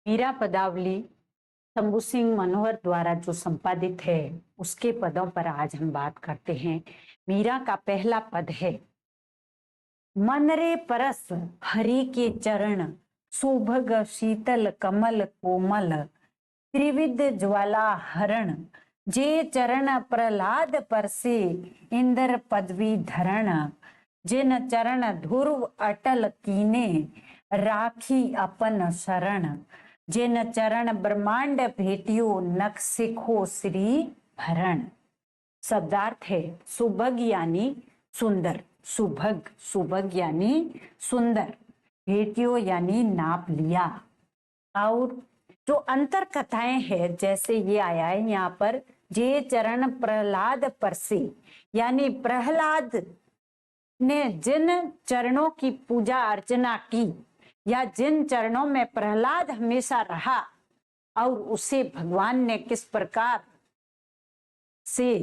मीरा पदावली शंभू सिंह मनोहर द्वारा जो संपादित है उसके पदों पर आज हम बात करते हैं। मीरा का पहला पद है, मन रे परस हरि के चरण, सुभग शीतल कमल कोमल, त्रिविध ज्वाला हरण, जे चरण प्रहलाद परसे, इंद्र पदवी धरण, जिन चरण ध्रुव अटल कीने, राखी अपन शरण, जिन चरण ब्रह्मांड भेटियो, नख सिखो श्री भरण। शब्दार्थ है सुभग यानी सुंदर, सुभग सुभग यानी सुंदर, भेटियो यानी नाप लिया। और जो अंतर कथाएं हैं जैसे ये आया है यहाँ पर, जे चरण प्रहलाद परसे यानी प्रहलाद ने जिन चरणों की पूजा अर्चना की या जिन चरणों में प्रहलाद हमेशा रहा और उसे भगवान ने किस प्रकार से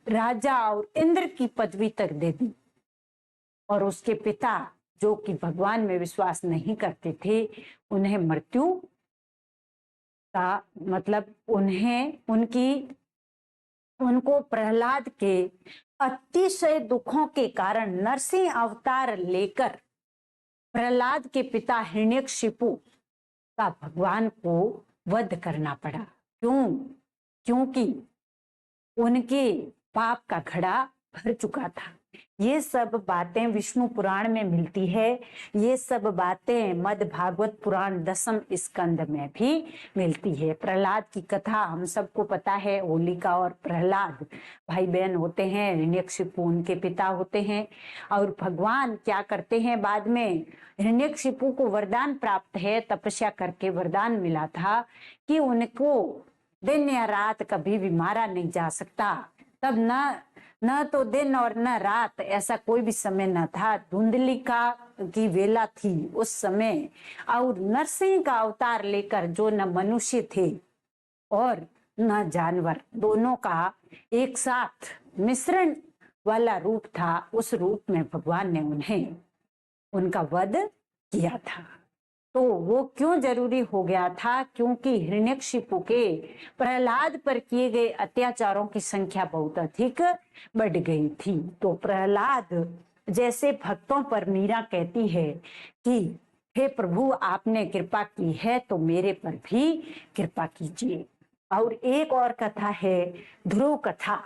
राजा और इंद्र की पदवी तक दे दी, और उसके पिता जो कि भगवान में विश्वास नहीं करते थे उन्हें मृत्यु का मतलब उनको प्रहलाद के अतिशय दुखों के कारण नरसिंह अवतार लेकर प्रहलाद के पिता हिरण्यकशिपु का भगवान को वध करना पड़ा। क्योंकि उनके पाप का घड़ा भर चुका था। ये सब बातें विष्णु पुराण में मिलती है, ये सब बातें मद भागवत पुराण 10वें स्कंद में भी मिलती है। प्रहलाद की कथा हम सबको पता है, होलिका और प्रहलाद भाई बहन होते हैं, हिरण्यकशिपु उनके पिता होते हैं। और भगवान क्या करते हैं, बाद में हिरण्यकशिपु को वरदान प्राप्त है, तपस्या करके वरदान मिला था कि उनको दिन या रात कभी भी मारा नहीं जा सकता। तब न तो दिन और न रात, ऐसा कोई भी समय न था, धुंधलिका की वेला थी उस समय। और नरसिंह का अवतार लेकर जो न मनुष्य थे और न जानवर, दोनों का एक साथ मिश्रण वाला रूप था, उस रूप में भगवान ने उनका वध किया था। तो वो क्यों जरूरी हो गया था, क्योंकि हिरण्यकशिपु के प्रहलाद पर किए गए अत्याचारों की संख्या बहुत अधिक बढ़ गई थी। तो प्रहलाद जैसे भक्तों पर मीरा कहती है कि हे प्रभु आपने कृपा की है तो मेरे पर भी कृपा कीजिए। और एक और कथा है ध्रुव कथा।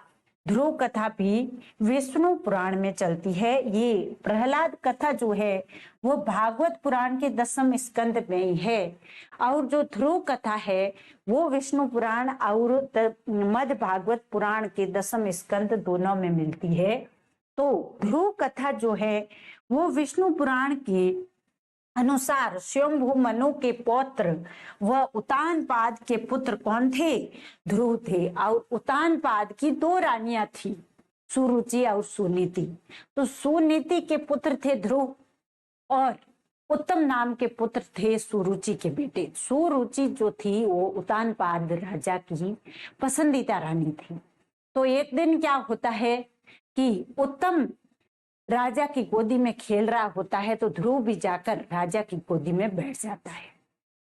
ध्रुव कथा भी विष्णु पुराण में चलती है। ये प्रहलाद कथा जो है वो भागवत पुराण के 10वें स्कंद में ही है, और जो ध्रुव कथा है वो विष्णु पुराण और मद भागवत पुराण के 10वें स्कंद दोनों में मिलती है। तो ध्रुव कथा जो है वो विष्णु पुराण के अनुसार स्वयंभू मनु के पौत्र व उतानपाद के पुत्र कौन थे? ध्रुव थे। और उतानपाद की 2 रानियां थी, सुरुचि और सुनीति। तो सुनीति के पुत्र थे ध्रुव और उत्तम नाम के पुत्र थे सुरुचि के बेटे। सुरुचि जो थी वो उतानपाद राजा की पसंदीदा रानी थी। तो एक दिन क्या होता है कि उत्तम राजा की गोदी में खेल रहा होता है, तो ध्रुव भी जाकर राजा की गोदी में बैठ जाता है।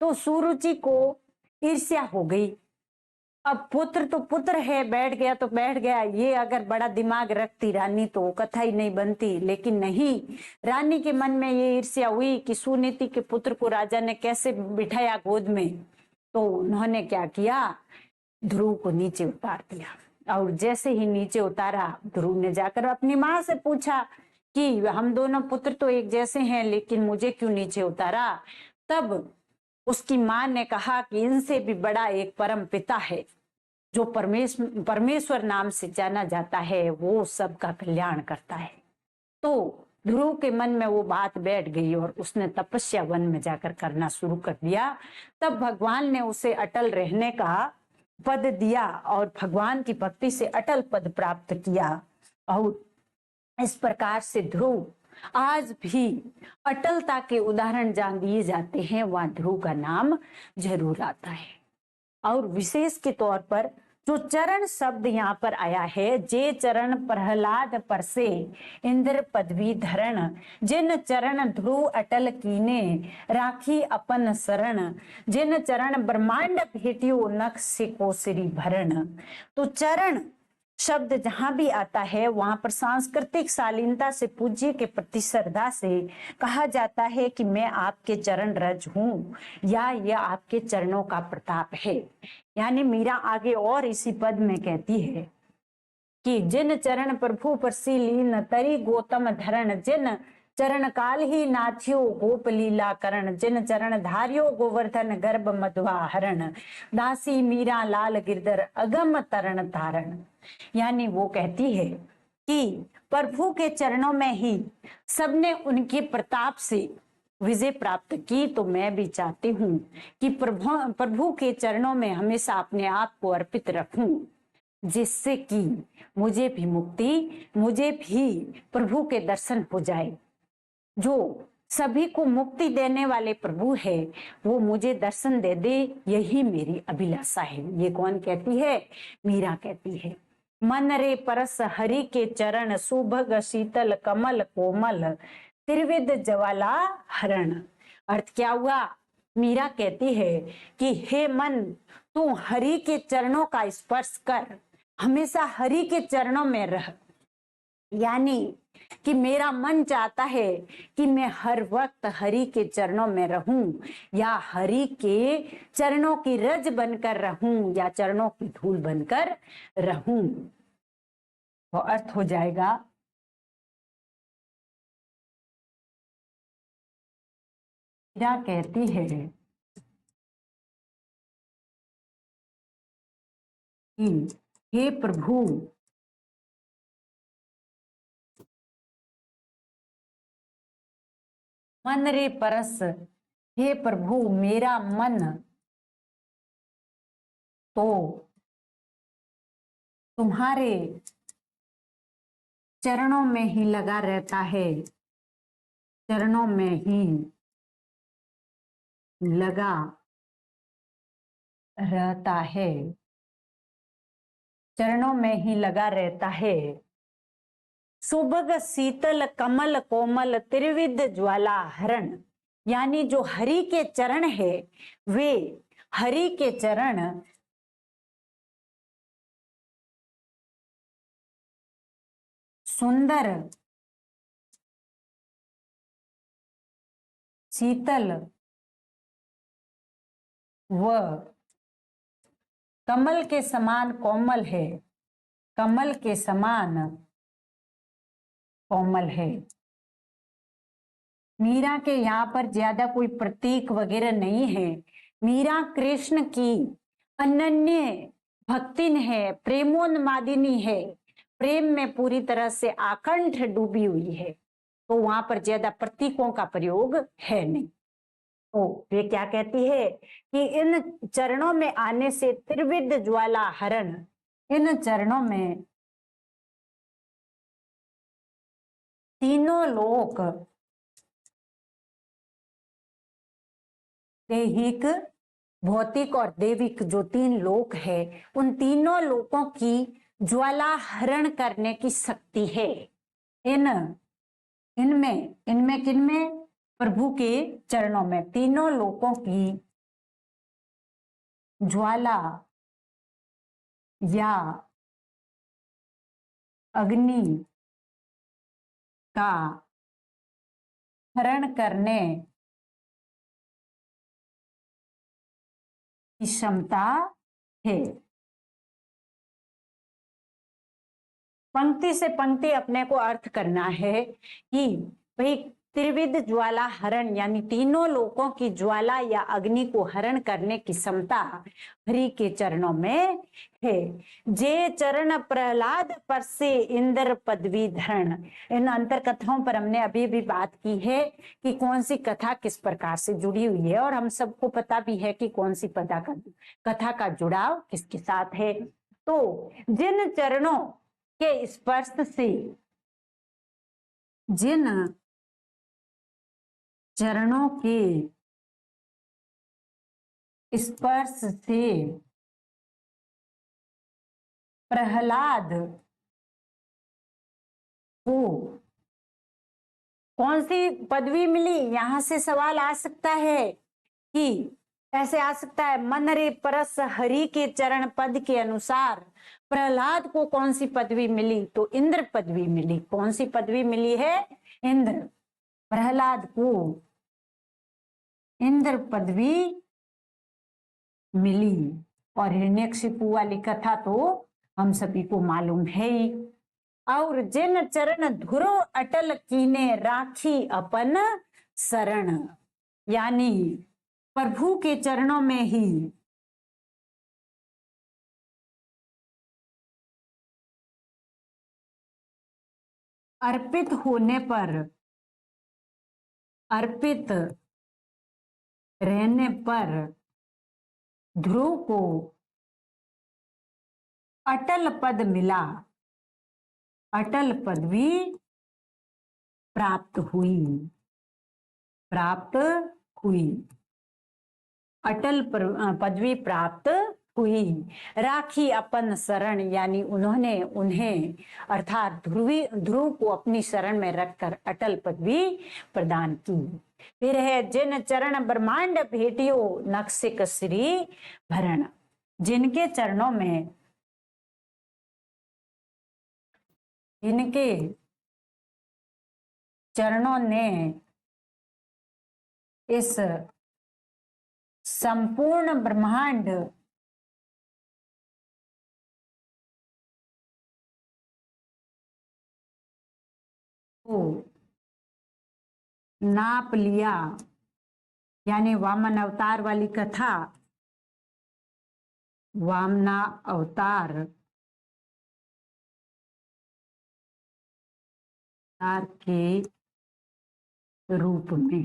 तो सुरुचि को ईर्ष्या हो गई। अब पुत्र तो पुत्र है, बैठ गया तो बैठ गया, ये अगर बड़ा दिमाग रखती रानी तो कथा ही नहीं बनती। लेकिन नहीं, रानी के मन में ये ईर्ष्या हुई कि सुनीति के पुत्र को राजा ने कैसे बिठाया गोद में। तो उन्होंने क्या किया, ध्रुव को नीचे उतार दिया। और जैसे ही नीचे उतारा, ध्रुव ने जाकर अपनी माँ से पूछा कि हम दोनों पुत्र तो एक जैसे हैं, लेकिन मुझे क्यों नीचे उतारा। तब उसकी माँ ने कहा कि इनसे भी बड़ा एक परम पिता है जो परमेश्वर नाम से जाना जाता है, वो सबका कल्याण करता है। तो ध्रुव के मन में वो बात बैठ गई और उसने तपस्या वन में जाकर करना शुरू कर दिया। तब भगवान ने उसे अटल रहने का पद दिया और भगवान की भक्ति से अटल पद प्राप्त किया। और इस प्रकार से ध्रुव आज भी अटलता के उदाहरण जहां दिए जाते हैं वहां ध्रुव का नाम जरूर आता है। और विशेष के तौर पर जो चरण शब्द यहाँ पर आया है, जे चरण प्रहलाद पर से इंद्र पदवी धरण, जिन चरण ध्रुव अटल कीने राखी अपन शरण, जिन चरण ब्रह्मांड भेटियो नख सिको श्री भरण। तो चरण शब्द जहां भी आता है वहां पर सांस्कृतिक शालीनता से पूज्य के प्रति श्रद्धा से कहा जाता है कि मैं आपके चरण रज हूं, या यह आपके चरणों का प्रताप है। यानी मीरा आगे और इसी पद में कहती है कि जिन चरण प्रभु परसीलीन तरी गौतम धरण, जिन चरण काल ही नाथियो गोप लीला करण, जिन चरण धारियो गोवर्धन गर्भ मधुआ हरण, दासी मीरा लाल गिरधर अगम तरण तारण। यानी वो कहती है कि प्रभु के चरणों में ही सबने उनके प्रताप से विजय प्राप्त की, तो मैं भी चाहती हूँ कि प्रभु के चरणों में हमेशा अपने आप को अर्पित रखूं, जिससे कि मुझे भी मुक्ति, मुझे भी प्रभु के दर्शन हो जाए। जो सभी को मुक्ति देने वाले प्रभु है वो मुझे दर्शन दे दे, यही मेरी अभिलाषा है। ये कौन कहती है? मीरा कहती है। मन रे परस हरि के चरण, सुभग शीतल कमल कोमल, त्रिविध ज्वाला हरण। अर्थ क्या हुआ? मीरा कहती है कि हे मन, तू हरि के चरणों का स्पर्श कर, हमेशा हरि के चरणों में रह। यानी कि मेरा मन चाहता है कि मैं हर वक्त हरि के चरणों में रहूं, या हरि के चरणों की रज बनकर रहूं, या चरणों की धूल बनकर रहूं। तो अर्थ हो जाएगा क्या कहती है कि हे प्रभु, मन रे परस, हे प्रभु मेरा मन तो तुम्हारे चरणों में ही लगा रहता है, चरणों में ही लगा रहता है, चरणों में ही लगा रहता है। सुभग शीतल कमल कोमल त्रिविध ज्वाला हरण। यानी जो हरि के चरण है, वे हरि के चरण सुंदर, शीतल व कमल के समान कोमल है, कमल के समान कोमल है। मीरा के यहाँ पर ज्यादा कोई प्रतीक वगैरह नहीं है। मीरा कृष्ण की अनन्य भक्तिन है, प्रेमोन्मादिनी है, प्रेम में पूरी तरह से आकंठ डूबी हुई है, तो वहां पर ज्यादा प्रतीकों का प्रयोग है नहीं। तो वे क्या कहती है कि इन चरणों में आने से त्रिविध ज्वाला हरण, इन चरणों में तीनों लोक, दैहिक, भौतिक और देविक, जो तीन लोक है, उन तीनों लोकों की ज्वाला हरण करने की शक्ति है। इनमें इनमें किनमें? प्रभु के चरणों में तीनों लोकों की ज्वाला या अग्नि का हरण करने की क्षमता है। पंक्ति से पंक्ति अपने को अर्थ करना है कि भाई त्रिविध ज्वाला हरण, यानी तीनों लोकों की ज्वाला या अग्नि को हरण करने की क्षमता हरि के चरणों में है। जे चरण प्रहलाद पर से इंद्र पदवी धरण। इन अंतर कथाओं पर हमने अभी भी बात की है कि कौन सी कथा किस प्रकार से जुड़ी हुई है, और हम सबको पता भी है कि कौन सी कथा का जुड़ाव किसके साथ है। तो जिन चरणों के स्पर्श से, जिन चरणों के स्पर्श से प्रहलाद को कौन सी पदवी मिली? यहां से सवाल आ सकता है कि ऐसे आ सकता है, मन रे परस हरि के चरण पद के अनुसार प्रहलाद को कौन सी पदवी मिली? तो इंद्र पदवी मिली। कौन सी पदवी मिली है? इंद्र। प्रहलाद को इंद्र पदवी मिली। और हिरण्यकशिपु वाली कथा तो हम सभी को मालूम है ही। और जिन चरण धुरो अटल कीने राखी अपन शरण, यानी प्रभु के चरणों में ही अर्पित होने पर, अर्पित रहने पर ध्रुव को अटल पद मिला, अटल पदवी प्राप्त हुई, प्राप्त हुई, अटल पदवी प्राप्त हुई। राखी अपन शरण, यानी उन्होंने उन्हें अर्थात ध्रुव को अपनी शरण में रखकर अटल पदवी प्रदान की। फिर है जिन चरण ब्रह्मांड भेटियो नक्सिक श्री भरण, जिनके चरणों में, जिनके चरणों ने इस संपूर्ण ब्रह्मांड को नाप लिया, यानी वामन अवतार वाली कथा, वामना अवतार के रूप में,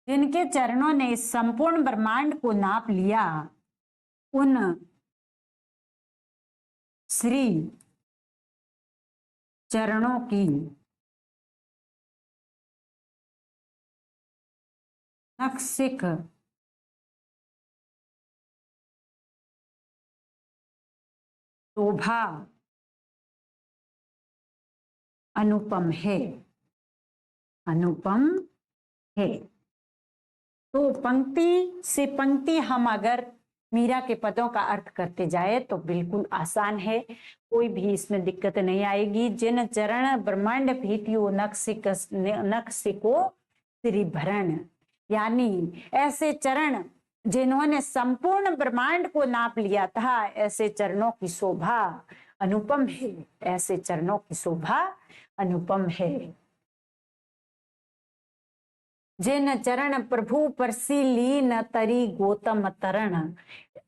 जिनके चरणों ने इस संपूर्ण ब्रह्मांड को नाप लिया, उन श्री चरणों की नक्सिक शोभा अनुपम है, अनुपम है। तो पंक्ति से पंक्ति हम अगर मीरा के पदों का अर्थ करते जाए तो बिल्कुल आसान है, कोई भी इसमें दिक्कत नहीं आएगी। जिन चरण ब्रह्मांड भेटियो नक्सिको श्री भरण, यानी ऐसे चरण जिन्होंने संपूर्ण ब्रह्मांड को नाप लिया था, ऐसे चरणों की शोभा अनुपम है, ऐसे चरणों की शोभा अनुपम है। जिन चरण प्रभु परसीलीन तरी गौतम तरण,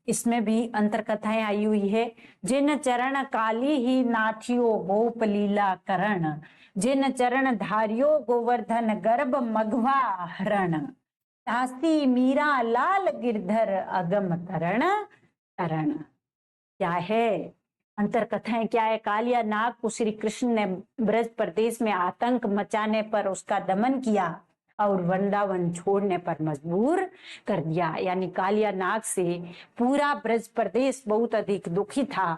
इसमें भी अंतर कथाएं आई हुई है। जिन चरण काली ही नाथियो गोप लीला करण, जिन चरण धारियो गोवर्धन गर्भ मघवा हरण, दासी मीरा लाल गिरधर अगम तरण तरण। क्या है अंतर कथाएं? क्या है? कालिया नाग को श्री कृष्ण ने ब्रज प्रदेश में आतंक मचाने पर उसका दमन किया और वृंदावन छोड़ने पर मजबूर कर दिया, यानी कालिया नाग से पूरा ब्रज प्रदेश बहुत अधिक दुखी था।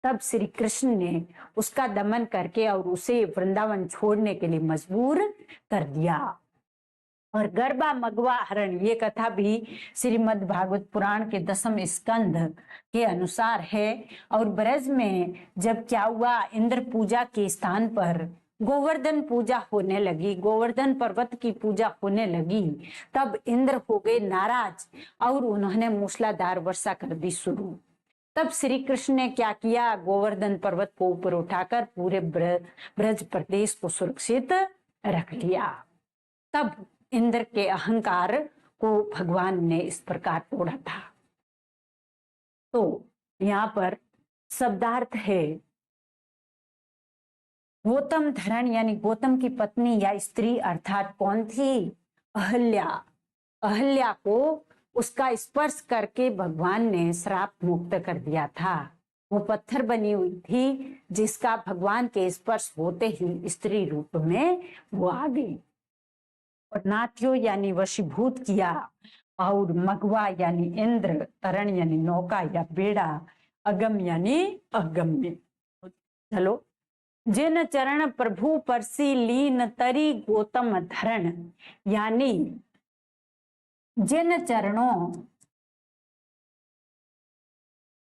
तब श्री कृष्ण ने उसका दमन करके और उसे वृंदावन छोड़ने के लिए मजबूर कर दिया। और गरबा मगवा हरण, ये कथा भी श्रीमद् भागवत पुराण के 10वें स्कंध के अनुसार है। और ब्रज में जब क्या हुआ, इंद्र पूजा के स्थान पर गोवर्धन पूजा होने लगी, गोवर्धन पर्वत की पूजा होने लगी, तब इंद्र हो गए नाराज और उन्होंने मूसलाधार वर्षा कर दी शुरू। तब श्री कृष्ण ने क्या किया, गोवर्धन पर्वत को ऊपर उठाकर पूरे ब्रज प्रदेश को सुरक्षित रख लिया। तब इंद्र के अहंकार को भगवान ने इस प्रकार तोड़ा था। तो यहाँ पर शब्दार्थ है गौतम धरण, यानी गौतम की पत्नी या स्त्री, अर्थात कौन थी? अहल्या। अहल्या को उसका स्पर्श करके भगवान ने श्राप मुक्त कर दिया था। वो पत्थर बनी हुई थी जिसका भगवान के स्पर्श होते ही स्त्री रूप में वो आ गई और नाथियो यानी वशीभूत किया और मगवा यानी इंद्र, तरण यानी नौका या बेड़ा, अगम यानी अगम्य। चलो, जिन चरण प्रभु परसी लीन तरी गौतम धरण, यानी जिन चरणों,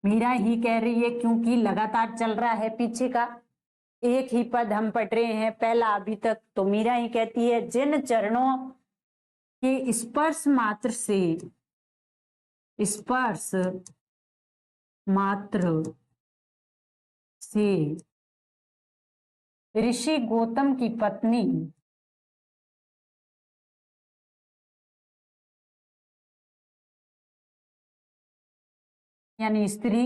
मीरा ही कह रही है क्योंकि लगातार चल रहा है पीछे का, एक ही पद हम पढ़ रहे हैं पहला अभी तक, तो मीरा ही कहती है जिन चरणों के स्पर्श मात्र से, स्पर्श मात्र से ऋषि गौतम की पत्नी यानी स्त्री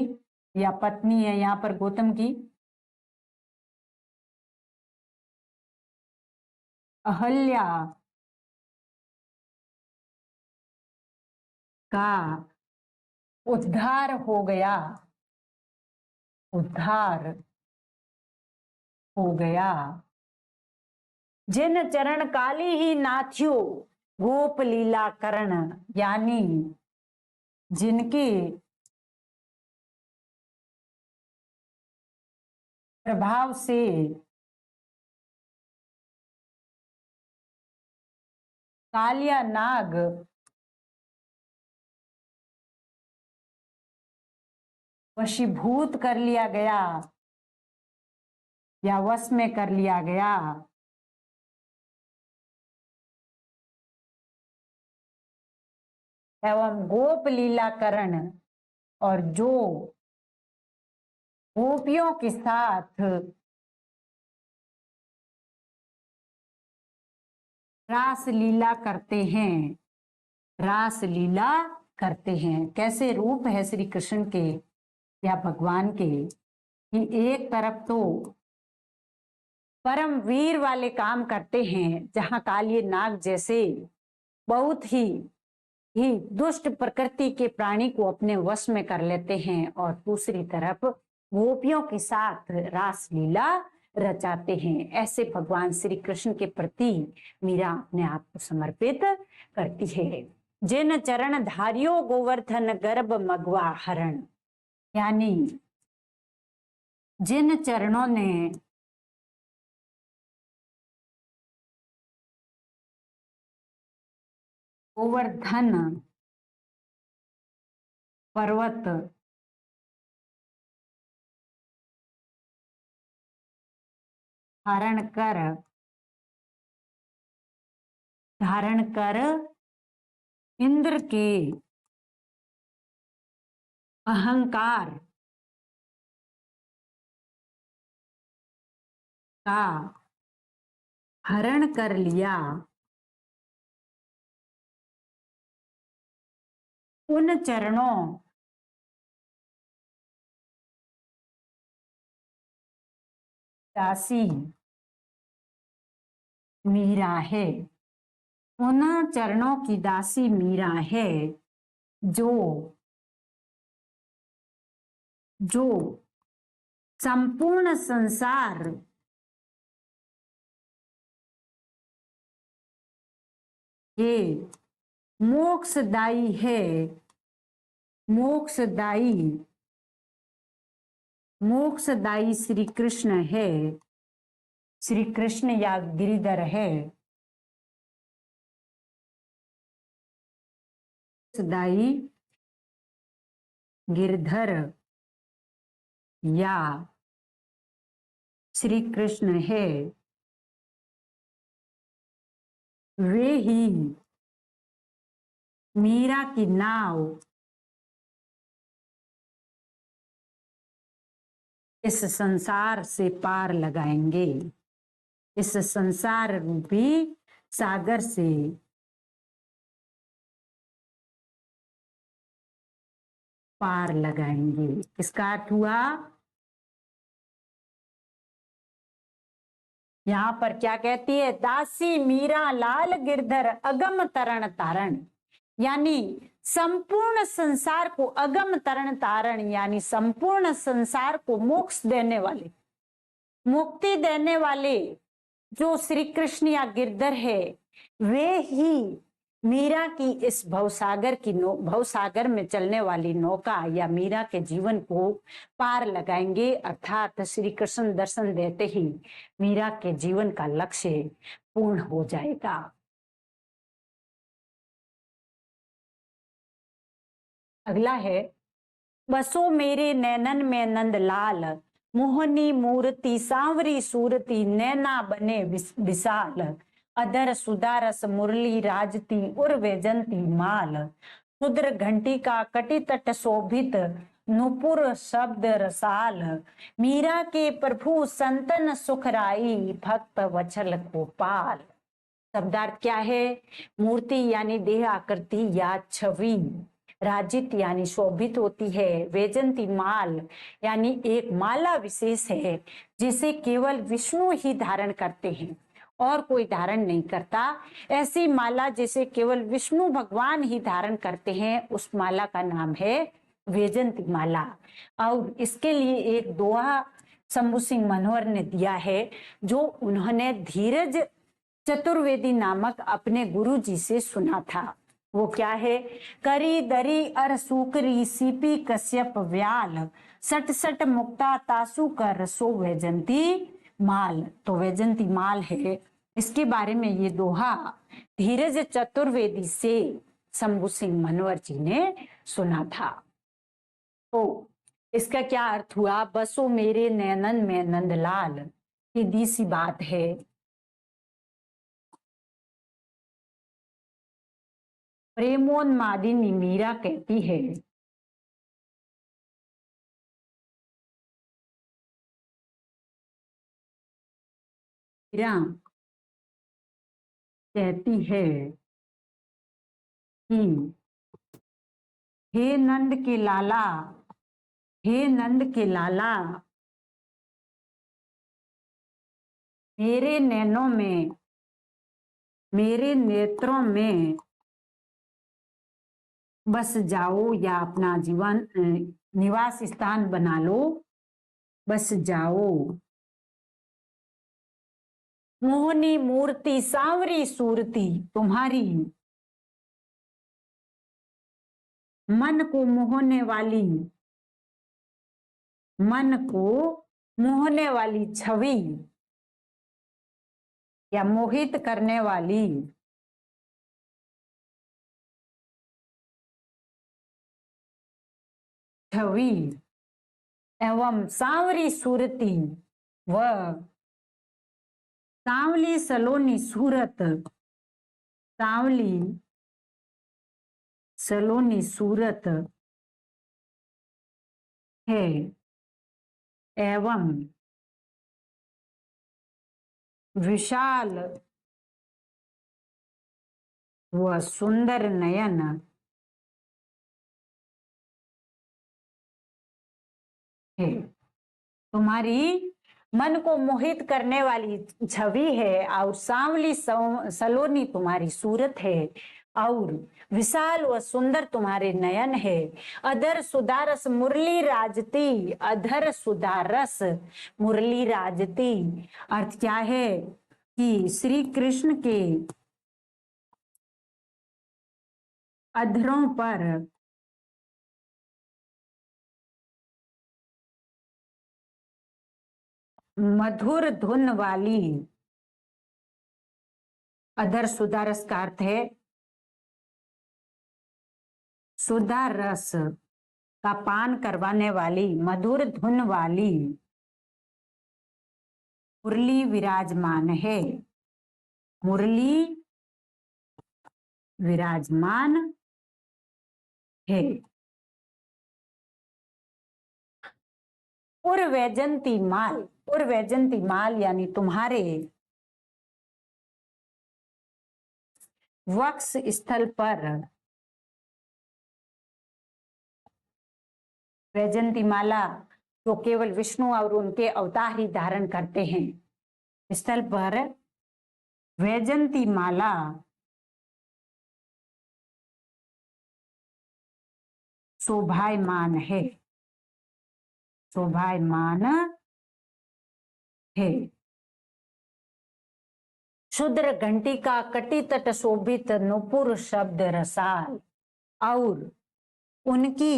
या पत्नी है यहां पर गौतम की, अहल्या का उद्धार हो गया, उद्धार हो गया। जिन चरण काली ही नाथियो गोप लीला करण, यानी जिनके प्रभाव से कालिया नाग वशीभूत कर लिया गया या वश में कर लिया गया, एवं गोप लीलाकरण, और जो गोपियों के साथ रास लीला करते हैं, रास लीला करते हैं। कैसे रूप है श्री कृष्ण के या भगवान के कि एक तरफ तो परम वीर वाले काम करते हैं जहां कालिए नाग जैसे बहुत ही दुष्ट प्रकृति के प्राणी को अपने वश में कर लेते हैं, और दूसरी तरफ गोपियों के साथ रास लीला रचाते हैं। ऐसे भगवान श्री कृष्ण के प्रति मीरा अपने आप को समर्पित करती है। जिन चरण धारियो गोवर्धन गर्भ मगवा हरण, यानी जिन चरणों ने गोवर्धन पर्वत धारण कर इंद्र के अहंकार का हरण कर लिया, उन चरणों दासी मीरा है, उन चरणों की दासी मीरा है जो संपूर्ण संसार के मोक्षदायी है, मोक्षदायी श्री कृष्ण है, श्री कृष्ण या गिरिधर है, मोक्षदायी गिरधर या श्री कृष्ण है, वे ही मीरा की नाव इस संसार से पार लगाएंगे, इस संसार रूपी सागर से पार लगाएंगे। इसका अर्थ हुआ यहां पर क्या कहती है, दासी मीरा लाल गिरधर अगम तरण तारण, यानी संपूर्ण संसार को अगम तरण तारण, यानी संपूर्ण संसार को मोक्ष देने वाले, मुक्ति देने वाले जो श्री कृष्ण या गिरधर है, वे ही मीरा की इस भवसागर में चलने वाली नौका या मीरा के जीवन को पार लगाएंगे, अर्थात श्री कृष्ण दर्शन देते ही मीरा के जीवन का लक्ष्य पूर्ण हो जाएगा। अगला है, बसो मेरे नैनन में नंदलाल, मोहनी मूर्ति सांवरी सूरती, नैना बने विशाल, अधर सुदारस मुरली राजती, उर वैजंती माल, क्षुद्र घंटी का कटि तट शोभित, नुपुर शब्द रसाल, मीरा के प्रभु संतन सुखराई, भक्त वचल गोपाल। शब्दार्थ क्या है? मूर्ति यानी देह आकृति या छवि, राजित यानी शोभित होती है, वैजंती माल यानी एक माला विशेष है जिसे केवल विष्णु ही धारण करते हैं और कोई धारण नहीं करता। ऐसी माला जिसे केवल विष्णु भगवान ही धारण करते हैं, उस माला का नाम है वैजंती माला। और इसके लिए एक दोहा शंभु सिंह मनोहर ने दिया है, जो उन्होंने धीरज चतुर्वेदी नामक अपने गुरु जी से सुना था। वो क्या है? करी दरी अर सूकरी, सीपी कश्यप व्याल, सट सट मुक्ता तासु कर, सो वैजंती माल। तो वैजंती माल है, इसके बारे में ये दोहा धीरज चतुर्वेदी से शंभु सिंह मनोहर जी ने सुना था। तो इसका क्या अर्थ हुआ? बसो मेरे नैनन में नंदलाल, सीधी सी बात है। प्रेमोन्मादिनी मीरा कहती है, मीरा कहती है कि हे नंद के लाला, हे नंद के लाला, मेरे नैनों में, मेरे नेत्रों में बस जाओ या अपना जीवन निवास स्थान बना लो, बस जाओ। मोहनी मूर्ति सांवरी सूरती, तुम्हारी मन को मोहने वाली, मन को मोहने वाली छवि या मोहित करने वाली छवि एवं सांवरी सूरती, वह सांवली सलोनी सूरत, सांवली सलोनी सूरत है, एवं विशाल व सुंदर नयन है। तुम्हारी मन को मोहित करने वाली छवि है और सांवली सलोनी तुम्हारी सूरत है और विशाल व सुंदर तुम्हारे नयन है। अधर सुदारस मुरली राजती, अधर सुदारस मुरली राजती अर्थ क्या है कि श्री कृष्ण के अधरों पर मधुर धुन वाली, अधर सुधा रस का अर्थ है सुधा रस का पान करवाने वाली, मधुर धुन वाली मुरली विराजमान है, मुरली विराजमान है। उर्वैजंती माल, उर्वैजंती माल यानी तुम्हारे वक्ष स्थल पर, वैजंती माला जो केवल विष्णु और उनके अवतार ही धारण करते हैं, स्थल पर वैजंती माला शोभायमान है, शोभायमान है। शुद्र घंटिका कटी तट शोभित नुपुर शब्द रसाल, और उनकी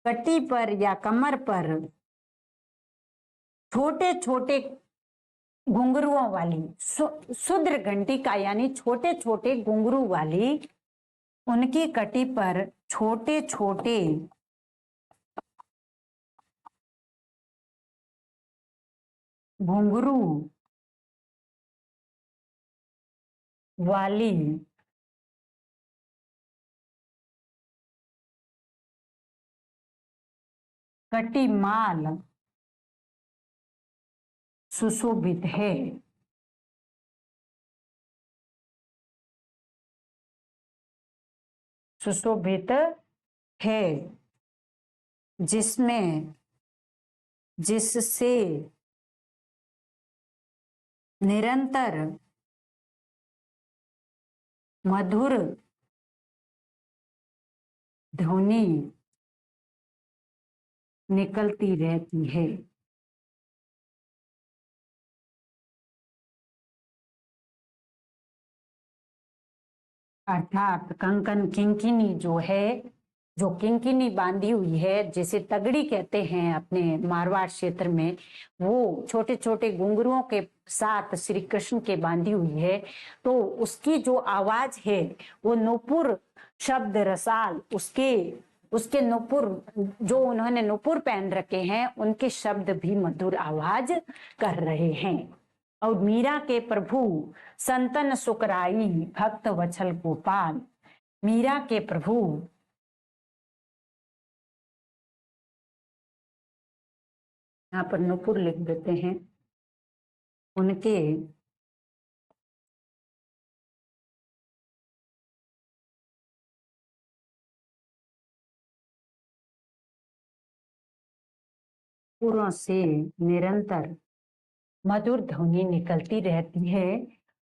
कटी पर या कमर पर छोटे छोटे घुंघरुओं वाली, शुद्र घंटिका यानी छोटे छोटे घुंघरू वाली, उनकी कटी पर छोटे छोटे घुंघरू वाली कटिमाल सुशोभित है। सुशोभित है, जिससे निरंतर मधुर ध्वनि निकलती रहती है। अर्थात कंकन किंकिनी जो है, जो किंकिनी बांधी हुई है, जिसे तगड़ी कहते हैं अपने मारवाड़ क्षेत्र में, वो छोटे छोटे घुंघरुओं के साथ श्री कृष्ण के बांधी हुई है, तो उसकी जो आवाज है वो नुपुर शब्द रसाल, उसके नुपुर, जो उन्होंने नुपुर पहन रखे हैं, उनके शब्द भी मधुर आवाज कर रहे हैं। और मीरा के प्रभु संतन सुकराई भक्त वत्सल गोपाल, मीरा के प्रभु यहाँ पर नुपुर लिख देते हैं, उनके पुरों से निरंतर मधुर ध्वनि निकलती रहती है।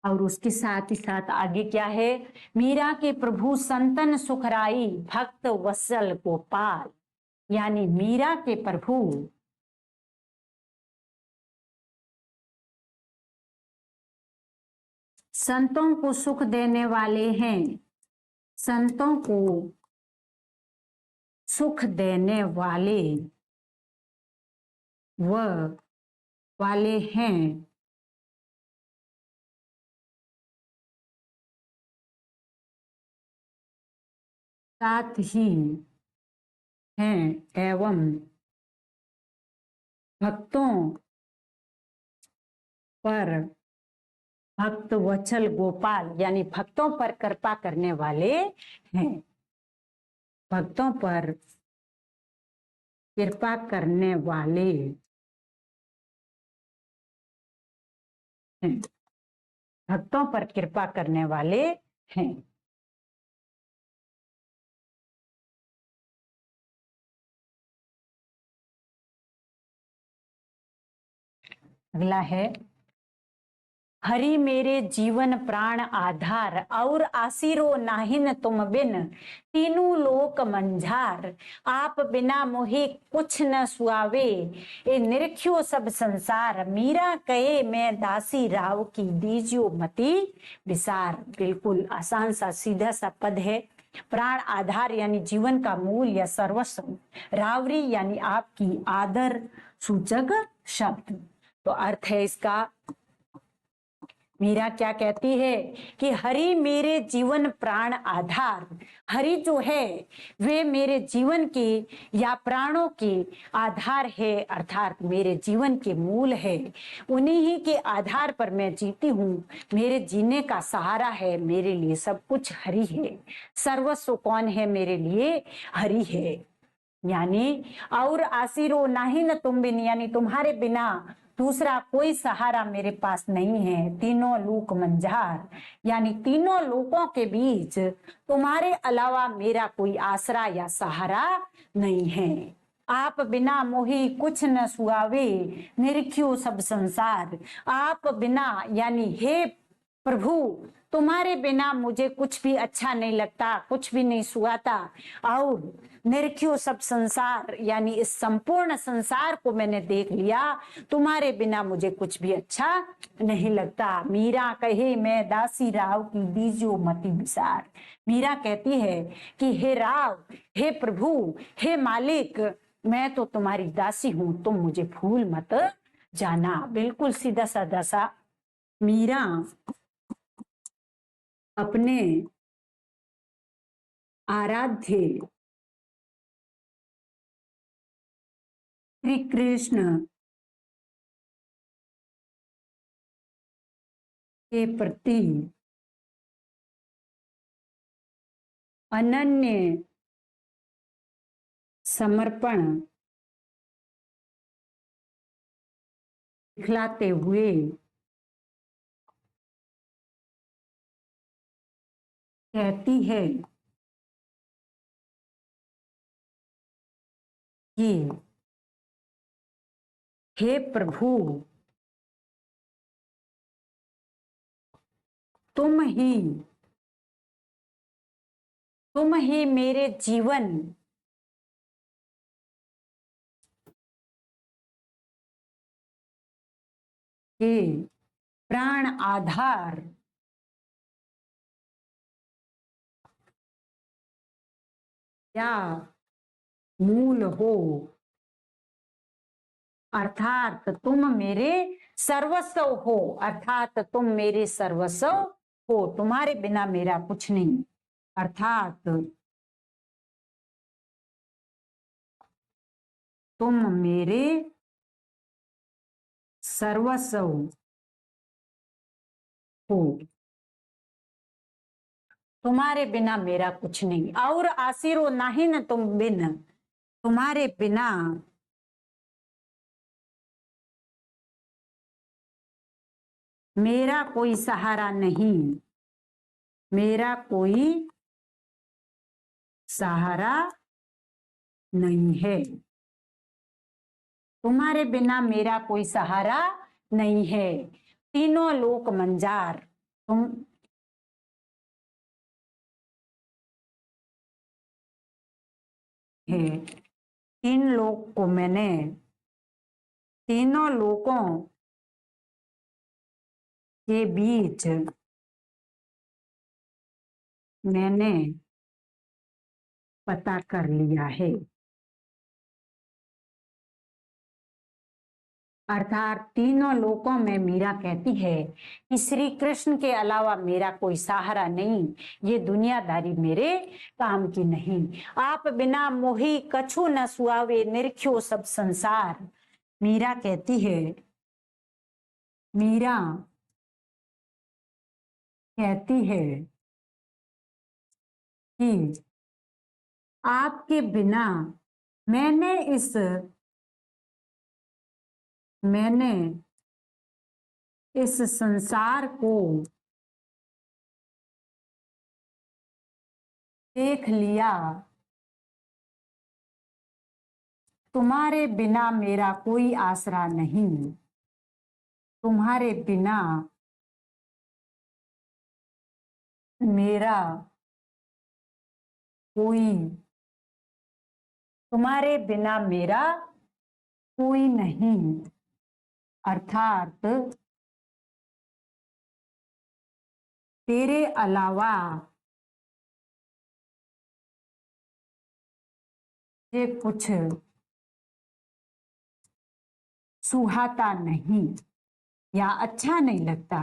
और उसके साथ ही साथ आगे क्या है, मीरा के प्रभु संतन सुखराई भक्त वत्सल गोपाल, यानी मीरा के प्रभु संतों को सुख देने वाले हैं, संतों को सुख देने वाले वाले हैं, साथ ही हैं एवं भक्तों पर भक्त वत्सल गोपाल, यानी भक्तों पर कृपा करने वाले हैं, भक्तों पर कृपा करने वाले हैं, भक्तों पर कृपा करने वाले हैं। अगला है, हरि मेरे जीवन प्राण आधार, और आसीरो नाहिन तुम बिन, तीनों लोक मंझार, आप बिना मोहे कुछ न सुआवे, ए निरख्यो सब संसार, मीरा कहे मैं दासी राव की, दीजियो मति विसार। बिल्कुल आसान सा सीधा सा पद है। प्राण आधार यानी जीवन का मूल या सर्वस्व, रावरी यानी आपकी, आदर सूचक शब्द। तो अर्थ है इसका, मीरा क्या कहती है कि हरि मेरे जीवन प्राण आधार, हरि जो है वे मेरे जीवन के या प्राणों के आधार है, अर्थात मेरे जीवन के मूल है, उन्हीं ही के आधार पर मैं जीती हूँ, मेरे जीने का सहारा है, मेरे लिए सब कुछ हरि है, सर्वस्व कौन है मेरे लिए, हरि है। यानी और आसीरो नाही न तुम बिन, यानी तुम्हारे बिना दूसरा कोई सहारा मेरे पास नहीं है, तीनों लोक मंझार, यानी तीनों लोकों के बीच तुम्हारे अलावा मेरा कोई आसरा या सहारा नहीं है। आप बिना मोही कुछ न सुआवे, निरख्यो सब संसार, आप बिना यानी हे प्रभु तुम्हारे बिना मुझे कुछ भी अच्छा नहीं लगता, कुछ भी नहीं सुहाता, और निरखियो सब संसार यानी इस संपूर्ण संसार को मैंने देख लिया, तुम्हारे बिना मुझे कुछ भी अच्छा नहीं लगता। मीरा कहे मैं दासी राव की दीजियो मति विसार। मीरा कहती है कि हे राव, हे प्रभु, हे मालिक, मैं तो तुम्हारी दासी हूं, तुम मुझे भूल मत जाना। बिल्कुल सीधा साधा सा मीरा अपने आराध्य श्री कृष्ण के प्रति अनन्य समर्पण दिखलाते हुए कहती है कि हे प्रभु, तुम ही मेरे जीवन के प्राण आधार या मूल हो, अर्थात तुम मेरे सर्वस्व हो, अर्थात तुम मेरे सर्वस्व हो, तुम्हारे बिना मेरा कुछ नहीं, अर्थात तुम मेरे सर्वस्व हो, तुम्हारे बिना मेरा कुछ नहीं। और आसिरो नाही न तुम बिन, तुम्हारे बिना मेरा कोई सहारा नहीं, मेरा कोई सहारा नहीं है, तुम्हारे बिना मेरा कोई सहारा नहीं है। तीनों लोक मंजार तुम है, तीन लोक को मैंने, तीनों लोकों के बीच मैंने पता कर लिया है। अर्थात तीनों लोकों में मीरा कहती है कि श्री कृष्ण के अलावा मेरा कोई सहारा नहीं, ये दुनियादारी मेरे काम की नहीं। आप बिना मोही कछु न सुआवे, निरख्यो सब संसार। मीरा कहती है, मीरा कहती है कि आपके बिना मैंने इस संसार को देख लिया, तुम्हारे बिना मेरा कोई आसरा नहीं, तुम्हारे बिना मेरा कोई, तुम्हारे बिना मेरा कोई नहीं, अर्थात तेरे अलावा ये कुछ सुहाता नहीं या अच्छा नहीं लगता,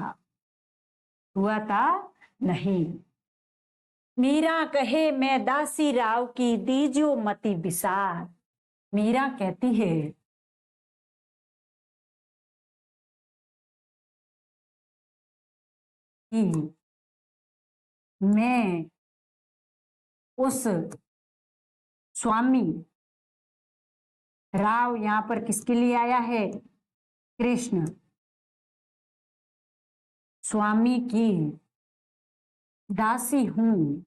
सुहाता नहीं। मीरा कहे मैं दासी राव की दीजियो मति विसार। मीरा कहती है कि मैं उस स्वामी, राव यहां पर किसके लिए आया है? कृष्ण, स्वामी की दासी हूं।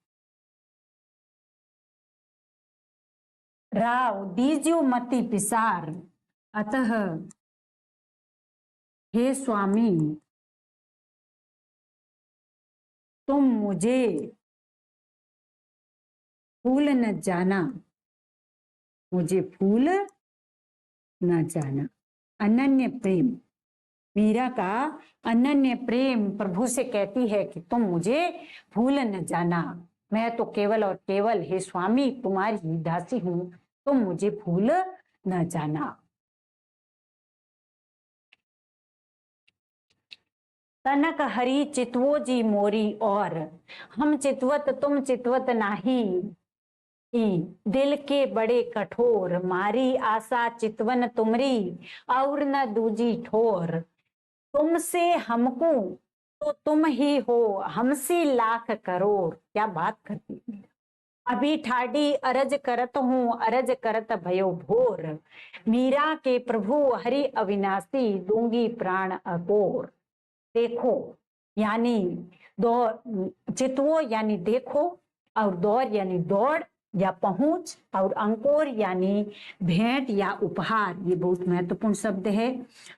राव दीजियो मति पिसार, अतः हे स्वामी तुम मुझे भूल न जाना, मुझे भूल न जाना। अनन्य प्रेम, मीरा का अनन्य प्रेम प्रभु से कहती है कि तुम मुझे भूल न जाना, मैं तो केवल और केवल हे स्वामी तुम्हारी ही दासी हूं, तुम मुझे भूल न जाना। तनक हरि चितवो जी मोरी और, हम चितवत तुम चितवत नाही, दिल के बड़े कठोर, मारी आशा चितवन तुमरी, और न दूजी ठोर। तुमसे हमको तो तुम ही हो, हमसे लाख करोड़। क्या बात करती है। अभी ठाडी अरज करत हूँ, अरज करत भयो भोर, मीरा के प्रभु हरि अविनाशी, दूंगी प्राण अकोर। देखो यानी दौड़, चितवो यानी देखो, और दौड़ यानी दौड़ या पहुंच, और अंकोर यानी भेंट या उपहार। ये बहुत महत्वपूर्ण शब्द है।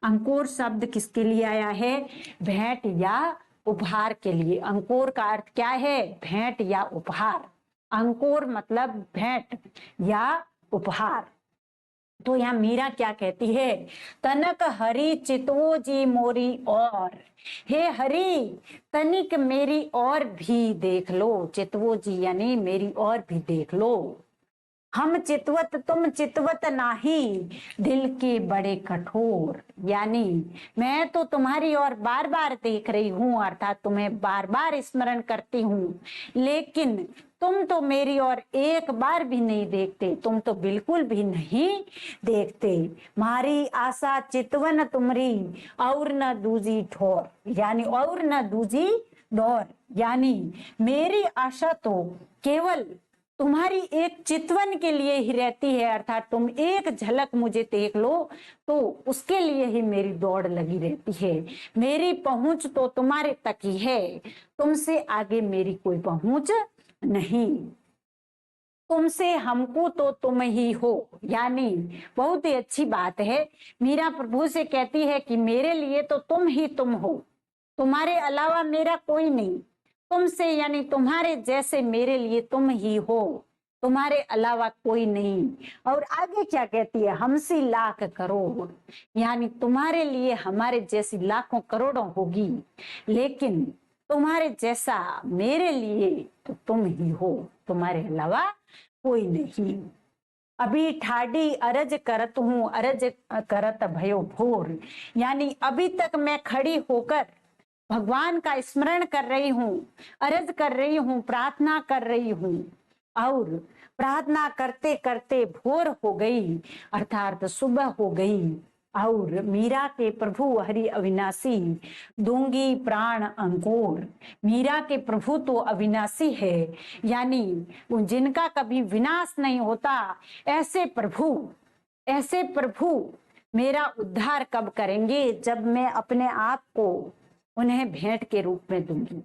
अंकोर शब्द किसके लिए आया है? भेंट या उपहार के लिए। अंकोर का अर्थ क्या है? भेंट या उपहार। अंकोर मतलब भेंट या उपहार। तो यहाँ मीरा क्या कहती है? तनक हरि चितवो जी मोरी और, हे हरि तनिक मेरी और भी देख लो। चितवो जी यानी मेरी और भी देख लो। हम चितवत तुम चितवत नाही, दिल के बड़े कठोर। यानी मैं तो तुम्हारी ओर बार बार देख रही हूं, अर्थात तुम्हें बार बार स्मरण करती हूं, लेकिन तुम तो मेरी ओर एक बार भी नहीं देखते, तुम तो बिल्कुल भी नहीं देखते। मारी आशा चितवन तुमरी, और न दूजी ठोर। यानी और न दूजी डोर, यानी मेरी आशा तो केवल तुम्हारी एक चितवन के लिए ही रहती है, अर्थात तुम एक झलक मुझे देख लो तो उसके लिए ही मेरी दौड़ लगी रहती है। मेरी पहुंच तो तुम्हारे तक ही है, तुमसे आगे मेरी कोई पहुंच नहीं। तुमसे हमको तो तुम ही हो। यानी बहुत ही अच्छी बात है। मीरा प्रभु से कहती है कि मेरे लिए तो तुम ही तुम हो, तुम्हारे अलावा मेरा कोई नहीं। तुमसे यानी तुम्हारे जैसे मेरे लिए तुम ही हो, तुम्हारे अलावा कोई नहीं। और आगे क्या कहती है? हमसे लाख करोड़, यानी तुम्हारे लिए हमारे जैसी लाखों करोड़ों होगी, लेकिन तुम्हारे जैसा मेरे लिए तो तुम ही हो, तुम्हारे अलावा कोई नहीं। अभी ठाडी अरज करत हूँ, अरज करत भयो भोर। यानी अभी तक मैं खड़ी होकर भगवान का स्मरण कर रही हूँ, अरज कर रही हूँ, प्रार्थना कर रही हूँ, और प्रार्थना करते करते भोर हो गई, अर्थात सुबह हो गई। और मीरा के प्रभु हरि अविनाशी, दूंगी प्राण अंकुर। मीरा के प्रभु तो अविनाशी है, यानी जिनका कभी विनाश नहीं होता। ऐसे प्रभु, ऐसे प्रभु मेरा उद्धार कब करेंगे? जब मैं अपने आप को उन्हें भेंट के रूप में दूंगी,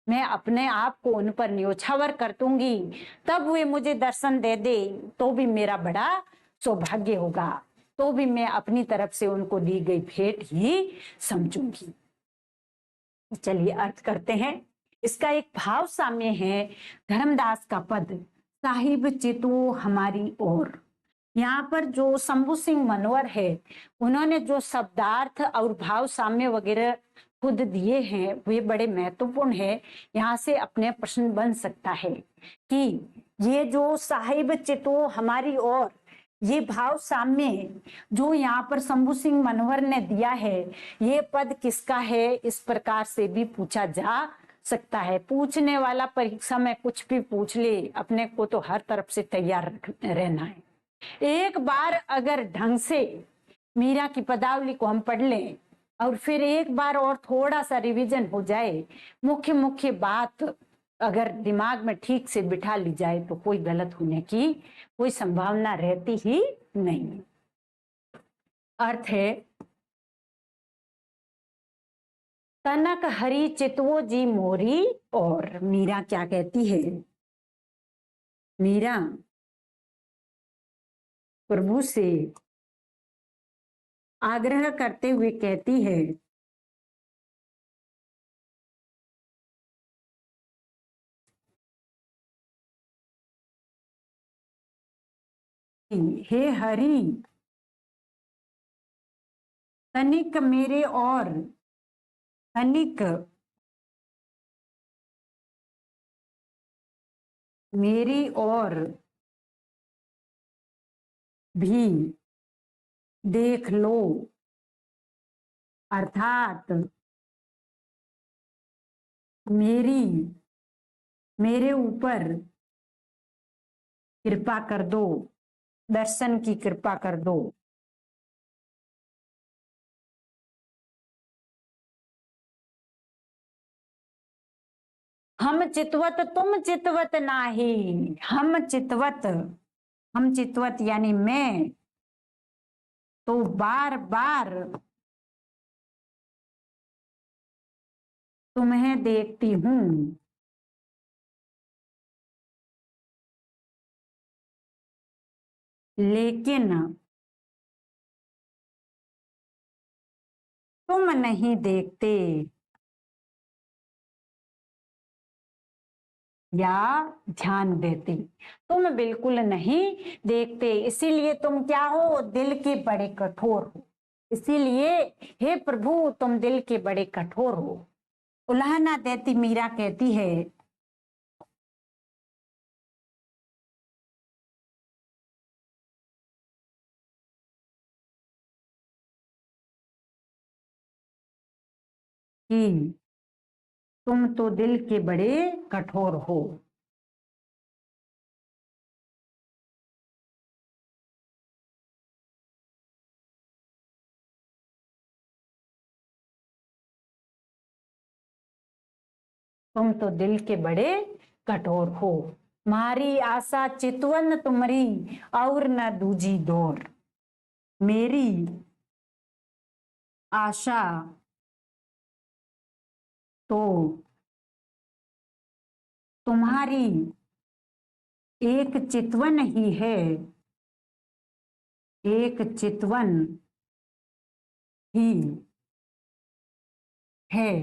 मैं अपने आप को उन पर न्योछावर कर दूंगी, तब वे मुझे दर्शन दे दे तो भी मेरा बड़ा सौभाग्य होगा, तो भी मैं अपनी तरफ से उनको दी गई भेंट ही समझूंगी। चलिए अर्थ करते हैं। इसका एक भाव साम्य है। धर्मदास का पद, साहिब चितो हमारी ओर। यहाँ पर जो शंभू सिंह मनोहर है, उन्होंने जो शब्दार्थ और भाव साम्य वगैरह खुद दिए हैं वे बड़े महत्वपूर्ण है। यहाँ से अपने प्रश्न बन सकता है कि ये जो साहिब चितो हमारी ओर, ये भाव साम्य जो यहाँ पर शंभू सिंह मनोहर ने दिया है, ये पद किसका है? इस प्रकार से भी पूछा जा सकता है। पूछने वाला परीक्षा में कुछ भी पूछ ले, अपने को तो हर तरफ से तैयार रहना है। एक बार अगर ढंग से मीरा की पदावली को हम पढ़ लें और फिर एक बार और थोड़ा सा रिवीजन हो जाए, मुख्य मुख्य बात अगर दिमाग में ठीक से बिठा ली जाए तो कोई गलत होने की कोई संभावना रहती ही नहीं। अर्थ है, तनक हरि चितवो जी मोरी और। मीरा क्या कहती है? मीरा प्रभु से आग्रह करते हुए कहती है हे हरि, तनिक मेरे और तनिक मेरी और भी देख लो, अर्थात मेरे ऊपर कृपा कर दो, दर्शन की कृपा कर दो। हम चितवत तुम चितवत नाही, हम चितवत यानी मैं तो बार बार तुम्हें देखती हूं, लेकिन तुम नहीं देखते या ध्यान देते। तुम बिल्कुल नहीं देखते, इसीलिए तुम क्या हो, दिल के बड़े कठोर हो। इसीलिए हे प्रभु तुम दिल के बड़े कठोर हो। उलाहना देती मीरा कहती है कि तुम तो दिल के बड़े कठोर हो। तुम तो दिल के बड़े कठोर हो। मारी आशा चितवन तुमरी और न दूजी दौर। मेरी आशा तो तुम्हारी एक चितवन ही है, एक चितवन ही है,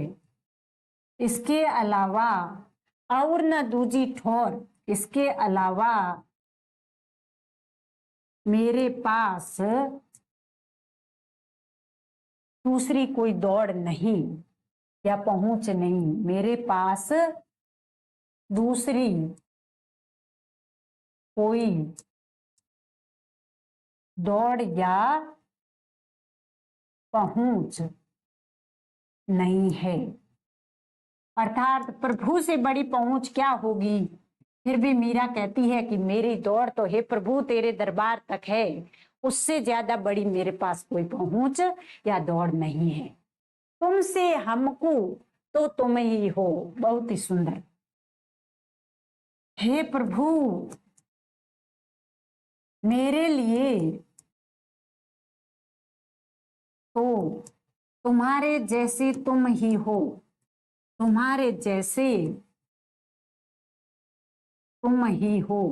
इसके अलावा और न दूजी ठोर। इसके अलावा मेरे पास दूसरी कोई दौड़ नहीं या पहुंच नहीं। मेरे पास दूसरी कोई दौड़ या पहुंच नहीं है। अर्थात प्रभु से बड़ी पहुंच क्या होगी। फिर भी मीरा कहती है कि मेरी दौड़ तो हे प्रभु तेरे दरबार तक है, उससे ज्यादा बड़ी मेरे पास कोई पहुंच या दौड़ नहीं है। तुमसे हमको तो तुम ही हो। बहुत ही सुंदर। हे प्रभु मेरे लिए तो तुम्हारे जैसे तुम ही हो, तुम्हारे जैसे तुम ही हो,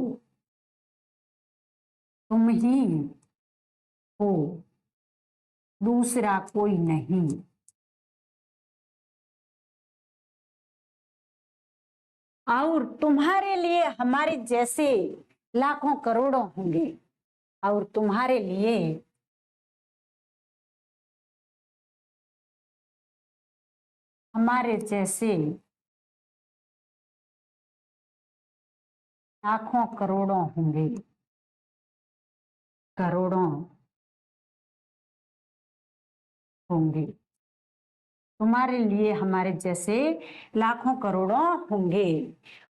तुम ही हो, दूसरा कोई नहीं। और तुम्हारे लिए हमारे जैसे लाखों करोड़ों होंगे, और तुम्हारे लिए हमारे जैसे लाखों करोड़ों होंगे, करोड़ों होंगे। तुम्हारे लिए हमारे जैसे लाखों करोड़ों होंगे।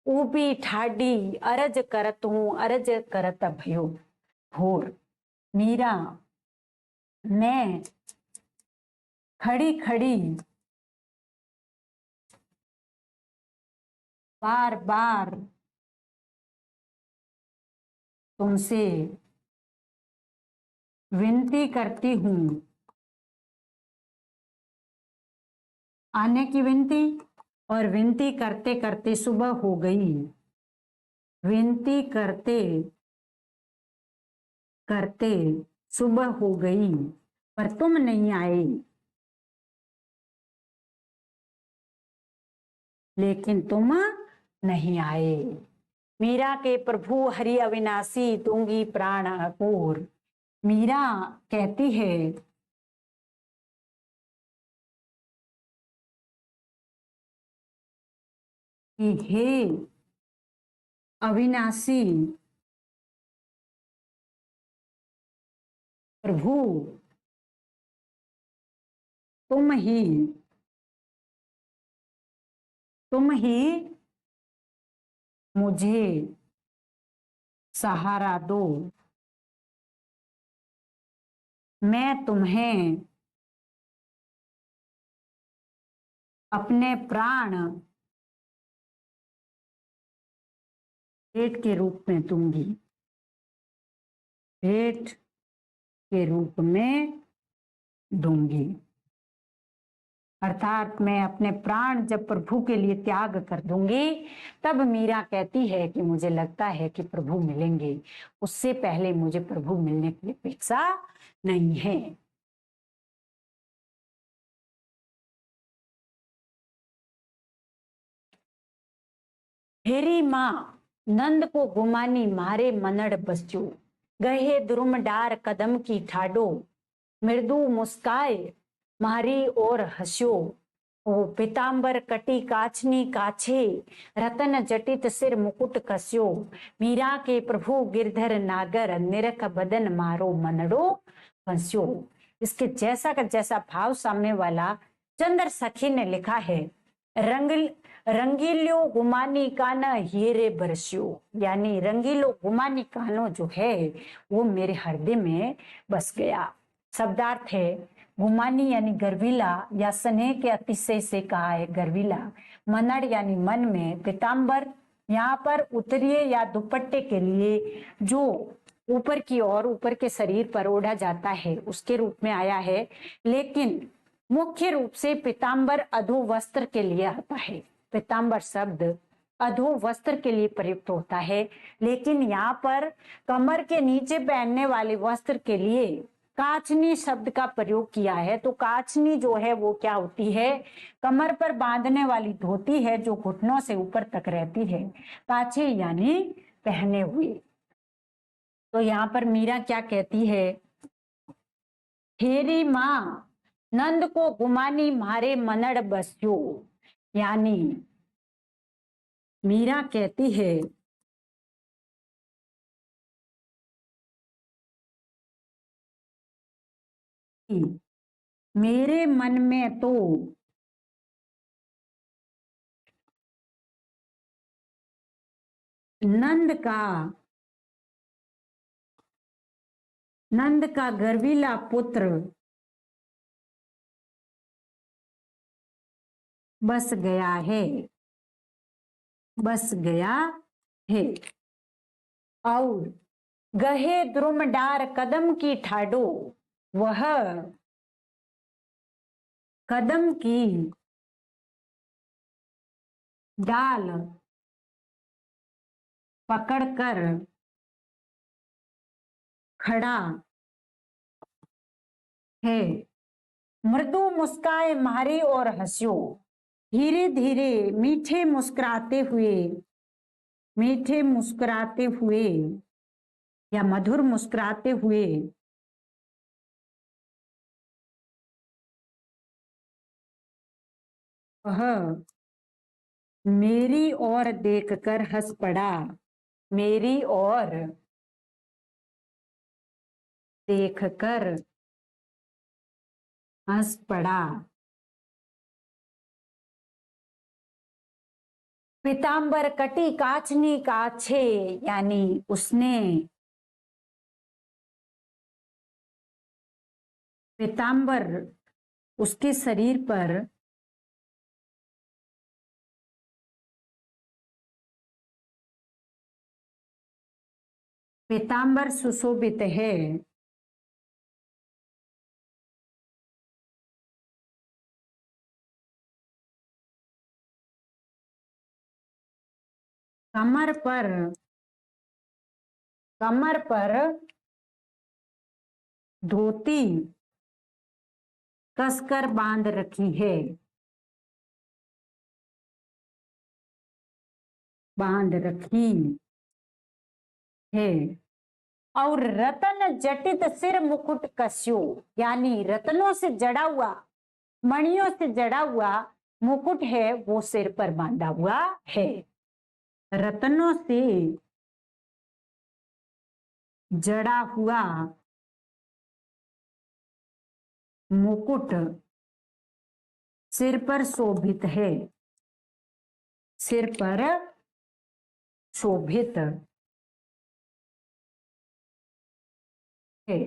ऊबी ठाडी अरज करत हूं, अरज करत भयो भोर। मीरा मैं खड़ी खड़ी बार बार तुमसे विनती करती हूं, आने की विनती। और विनती करते करते सुबह हो गई। विनती करते करते सुबह हो गई, पर तुम नहीं आए। लेकिन तुम नहीं आए। मीरा के प्रभु हरि अविनाशी दूंगी प्राण अपूर। मीरा कहती है कि हे अविनाशी प्रभु, तुम ही मुझे सहारा दो। मैं तुम्हें अपने प्राण भेंट के रूप में दूंगी, भेंट के रूप में दूंगी। अर्थात मैं अपने प्राण जब प्रभु के लिए त्याग कर दूंगी, तब मीरा कहती है कि मुझे लगता है कि प्रभु मिलेंगे, उससे पहले मुझे प्रभु मिलने की अपेक्षा नहीं है। हेरी माँ नंद को गुमानी मारे मनड़ बस्यो, गहे द्रुम डार कदम की ठाडो, मृदु मुस्काए मारी और हस्यो। ओ पीतांबर कटी काचनी काछे, रतन जटित सिर मुकुट कस्यो, मीरा के प्रभु गिरधर नागर, निरख बदन मारो मनड़ो फंस्यो। इसके जैसा का जैसा भाव सामने वाला चंद्र सखी ने लिखा है। रंगीलो गुमानी काना हीरे बरस्यो, यानी रंगीलो गुमानी कानो जो है वो मेरे हृदय में बस गया। शब्दार्थ है गुमानी यानी गर्वीला या स्नेह के अतिशय से कहा है गर्वीला। मनड़ यानी मन में। पीतांबर यहाँ पर उत्तरीय या दुपट्टे के लिए जो ऊपर की ओर ऊपर के शरीर पर ओढ़ा जाता है उसके रूप में आया है, लेकिन मुख्य रूप से पीतांबर अधो वस्त्र के लिए आता है। पीतांबर शब्द अधो वस्त्र के लिए प्रयुक्त होता है, लेकिन यहाँ पर कमर के नीचे पहनने वाले वस्त्र के लिए काचनी शब्द का प्रयोग किया है। तो काचनी जो है वो क्या होती है? कमर पर बांधने वाली धोती है जो घुटनों से ऊपर तक रहती है। काछे यानी पहने हुए। तो यहाँ पर मीरा क्या कहती है? हेरी माँ नंद को गुमानी मारे मनड़ बस्यो, यानी मीरा कहती है कि मेरे मन में तो नंद का गर्वीला पुत्र बस गया है, बस गया है। और गहे द्रुम डार कदम की ठाडो, वह कदम की डाल पकड़कर खड़ा है। मृदु मुस्काए मारे और हंसियो, धीरे धीरे मीठे मुस्कुराते हुए या मधुर मुस्कुराते हुए वह मेरी ओर देखकर हंस पड़ा, मेरी ओर देखकर हंस पड़ा। पीतांबर कटी काचनी काछे, यानी उसने पीतांबर उसके शरीर पर पीतांबर सुशोभित है। कमर पर धोती कसकर बांध रखी है, बांध रखी है। और रतन जटित सिर मुकुट कस्यो, यानी रत्नों से जड़ा हुआ, मणियों से जड़ा हुआ मुकुट है वो सिर पर बांधा हुआ है। रत्नों से जड़ा हुआ मुकुट सिर पर शोभित है, सिर पर शोभित है।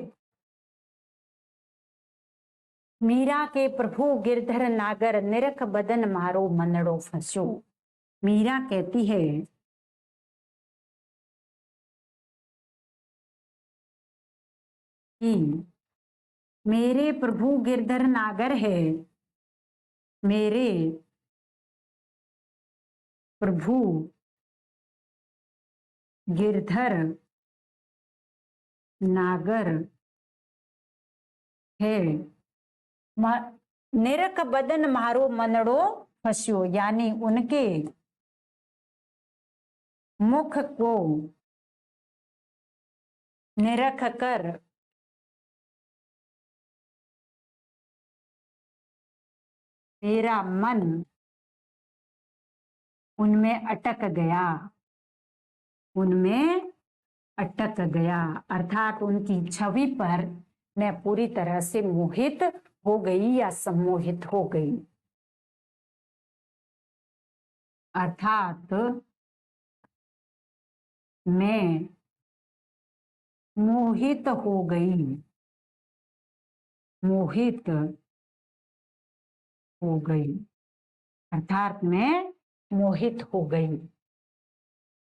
मीरा के प्रभु गिरधर नागर, निरख बदन मारो मनड़ो फंस्यो। मीरा कहती है कि मेरे प्रभु गिरधर नागर है, मेरे प्रभु गिरधर नागर है। निरख बदन मारो मनड़ो फंस्यो, यानी उनके मुख को निरख कर मेरा मन उनमें अटक गया, उनमें अटक गया। अर्थात उनकी छवि पर मैं पूरी तरह से मोहित हो गई या सम्मोहित हो गई। अर्थात मैं मोहित हो गई, मोहित हो गई, अर्थात मैं मोहित हो गई।